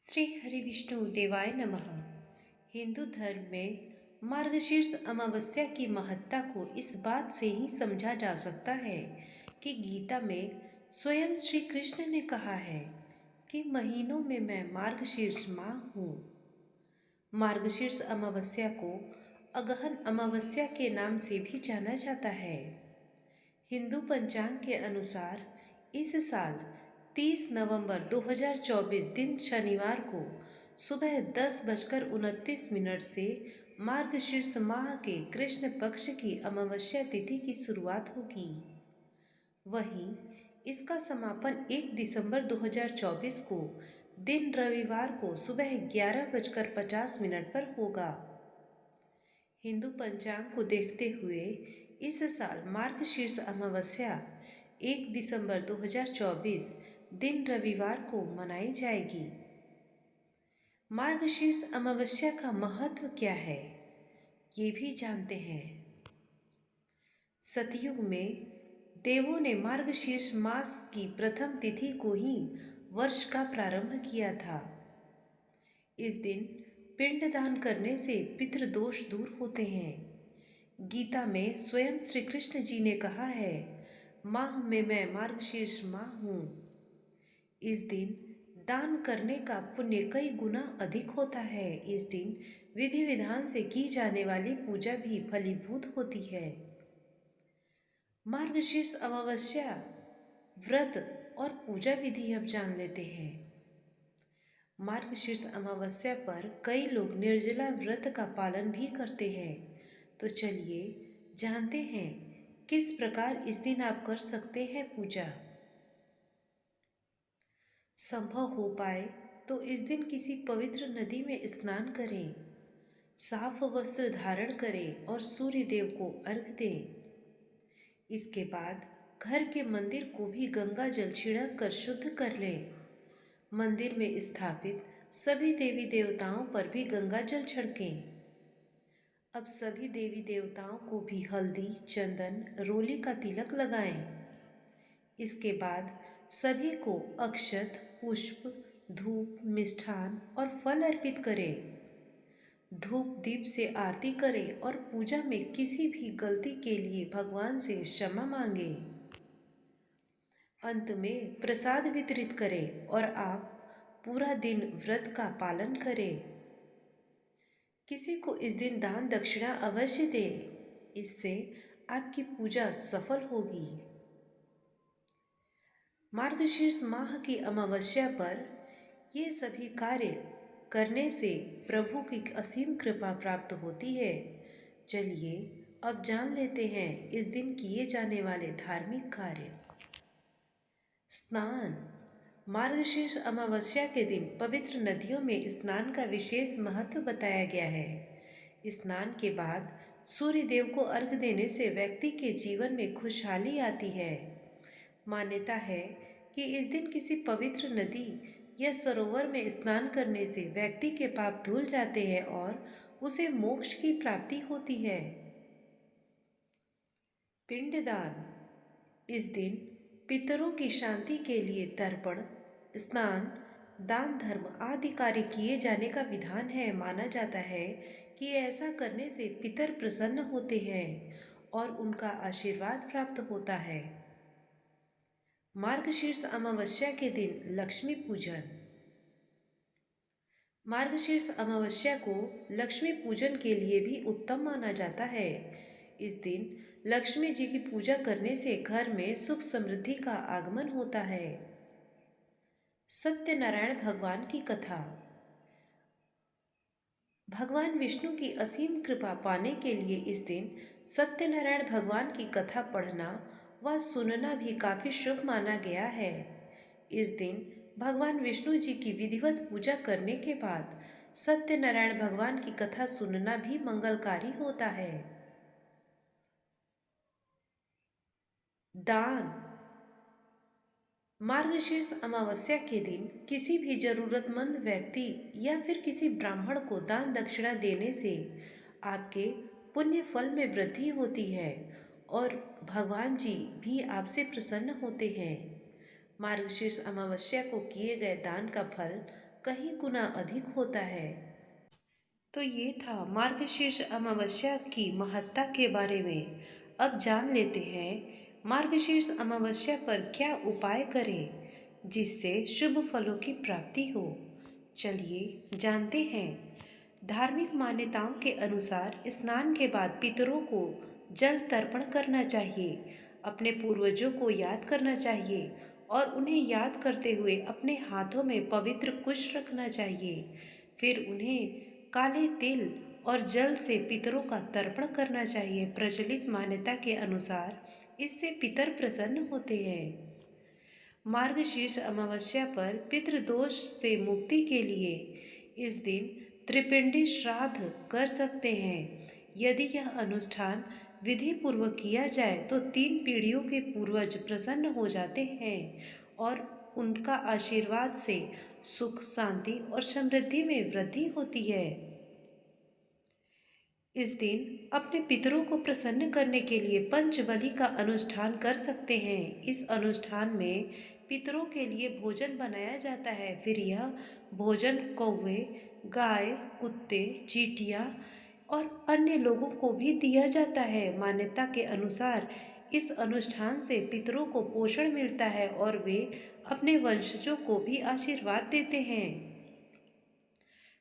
श्री हरि विष्णु देवाय नमः। हिंदू धर्म में मार्गशीर्ष अमावस्या की महत्ता को इस बात से ही समझा जा सकता है कि गीता में स्वयं श्री कृष्ण ने कहा है कि महीनों में मैं मार्गशीर्ष माह हूँ। मार्गशीर्ष अमावस्या को अगहन अमावस्या के नाम से भी जाना जाता है। हिंदू पंचांग के अनुसार इस साल 30 नवंबर 2024 दिन शनिवार को सुबह 10:29 से मार्गशीर्ष माह के कृष्ण पक्ष की अमावस्या तिथि की शुरुआत होगी। वहीं इसका समापन 1 दिसंबर 2024 को दिन रविवार को सुबह 11:50 पर होगा। हिंदू पंचांग को देखते हुए इस साल मार्गशीर्ष अमावस्या 1 दिसंबर 2024 दिन रविवार को मनाई जाएगी। मार्गशीर्ष अमावस्या का महत्व क्या है, ये भी जानते हैं। सतयुग में देवों ने मार्गशीर्ष मास की प्रथम तिथि को ही वर्ष का प्रारंभ किया था। इस दिन पिंडदान करने से पितृदोष दूर होते हैं। गीता में स्वयं श्री कृष्ण जी ने कहा है, माह में मैं मार्गशीर्ष माह हूँ। इस दिन दान करने का पुण्य कई गुना अधिक होता है। इस दिन विधि विधान से की जाने वाली पूजा भी फलीभूत होती है। मार्गशीर्ष अमावस्या व्रत और पूजा विधि अब जान लेते हैं। मार्गशीर्ष अमावस्या पर कई लोग निर्जला व्रत का पालन भी करते हैं। तो चलिए जानते हैं किस प्रकार इस दिन आप कर सकते हैं पूजा। संभव हो पाए तो इस दिन किसी पवित्र नदी में स्नान करें, साफ वस्त्र धारण करें और सूर्य देव को अर्घ्य दें। इसके बाद घर के मंदिर को भी गंगा जल छिड़क कर शुद्ध कर लें। मंदिर में स्थापित सभी देवी देवताओं पर भी गंगा जल छिड़कें। अब सभी देवी देवताओं को भी हल्दी, चंदन, रोली का तिलक लगाएं। इसके बाद सभी को अक्षत, पुष्प, धूप, मिष्ठान और फल अर्पित करें। धूप दीप से आरती करें और पूजा में किसी भी गलती के लिए भगवान से क्षमा मांगे। अंत में प्रसाद वितरित करें और आप पूरा दिन व्रत का पालन करें। किसी को इस दिन दान दक्षिणा अवश्य दें, इससे आपकी पूजा सफल होगी। मार्गशीर्ष माह की अमावस्या पर ये सभी कार्य करने से प्रभु की असीम कृपा प्राप्त होती है। चलिए अब जान लेते हैं इस दिन किए जाने वाले धार्मिक कार्य। स्नान। मार्गशीर्ष अमावस्या के दिन पवित्र नदियों में स्नान का विशेष महत्व बताया गया है। स्नान के बाद सूर्य देव को अर्घ्य देने से व्यक्ति के जीवन में खुशहाली आती है। मान्यता है कि इस दिन किसी पवित्र नदी या सरोवर में स्नान करने से व्यक्ति के पाप धुल जाते हैं और उसे मोक्ष की प्राप्ति होती है। पिंडदान। इस दिन पितरों की शांति के लिए तर्पण, स्नान, दान धर्म आदि कार्य किए जाने का विधान है। माना जाता है कि ऐसा करने से पितर प्रसन्न होते हैं और उनका आशीर्वाद प्राप्त होता है। मार्गशीर्ष अमावस्या के दिन लक्ष्मी पूजन। मार्गशीर्ष अमावस्या को लक्ष्मी पूजन के लिए भी उत्तम माना जाता है। इस दिन लक्ष्मी जी की पूजा करने से घर में सुख समृद्धि का आगमन होता है। सत्यनारायण भगवान की कथा। भगवान विष्णु की असीम कृपा पाने के लिए इस दिन सत्यनारायण भगवान की कथा पढ़ना व सुनना भी काफी शुभ माना गया है। इस दिन भगवान विष्णु जी की विधिवत पूजा करने के बाद सत्यनारायण भगवान की कथा सुनना भी मंगलकारी होता है। दान। मार्गशीर्ष अमावस्या के दिन किसी भी जरूरतमंद व्यक्ति या फिर किसी ब्राह्मण को दान दक्षिणा देने से आपके पुण्य फल में वृद्धि होती है और भगवान जी भी आपसे प्रसन्न होते हैं। मार्गशीर्ष अमावस्या को किए गए दान का फल कहीं गुना अधिक होता है। तो ये था मार्गशीर्ष अमावस्या की महत्ता के बारे में। अब जान लेते हैं मार्गशीर्ष अमावस्या पर क्या उपाय करें जिससे शुभ फलों की प्राप्ति हो। चलिए जानते हैं। धार्मिक मान्यताओं के अनुसार स्नान के बाद पितरों को जल तर्पण करना चाहिए, अपने पूर्वजों को याद करना चाहिए और उन्हें याद करते हुए अपने हाथों में पवित्र कुश रखना चाहिए। फिर उन्हें काले तिल और जल से पितरों का तर्पण करना चाहिए। प्रचलित मान्यता के अनुसार इससे पितर प्रसन्न होते हैं। मार्गशीर्ष अमावस्या पर पितृदोष से मुक्ति के लिए इस दिन त्रिपिंडी श्राद्ध कर सकते हैं। यदि यह अनुष्ठान विधि पूर्वक किया जाए तो 3 पीढ़ियों के पूर्वज प्रसन्न हो जाते हैं और उनका आशीर्वाद से सुख, शांति और समृद्धि में वृद्धि होती है। इस दिन अपने पितरों को प्रसन्न करने के लिए पंचबलि का अनुष्ठान कर सकते हैं। इस अनुष्ठान में पितरों के लिए भोजन बनाया जाता है। फिर यह भोजन कौवे, गाय, कुत्ते, चींटियाँ और अन्य लोगों को भी दिया जाता है। मान्यता के अनुसार इस अनुष्ठान से पितरों को पोषण मिलता है और वे अपने वंशजों को भी आशीर्वाद देते हैं।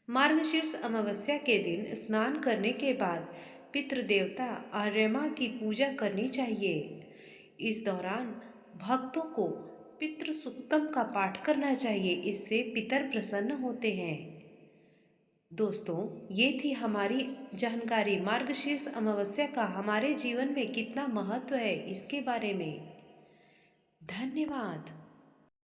मार्गशीर्ष अमावस्या के दिन स्नान करने के बाद पितृदेवता आर्यमा की पूजा करनी चाहिए। इस दौरान भक्तों को पितृ सुक्तम का पाठ करना चाहिए, इससे पितर प्रसन्न होते हैं। दोस्तों, ये थी हमारी जानकारी मार्गशीर्ष अमावस्या का हमारे जीवन में कितना महत्व है इसके बारे में। धन्यवाद।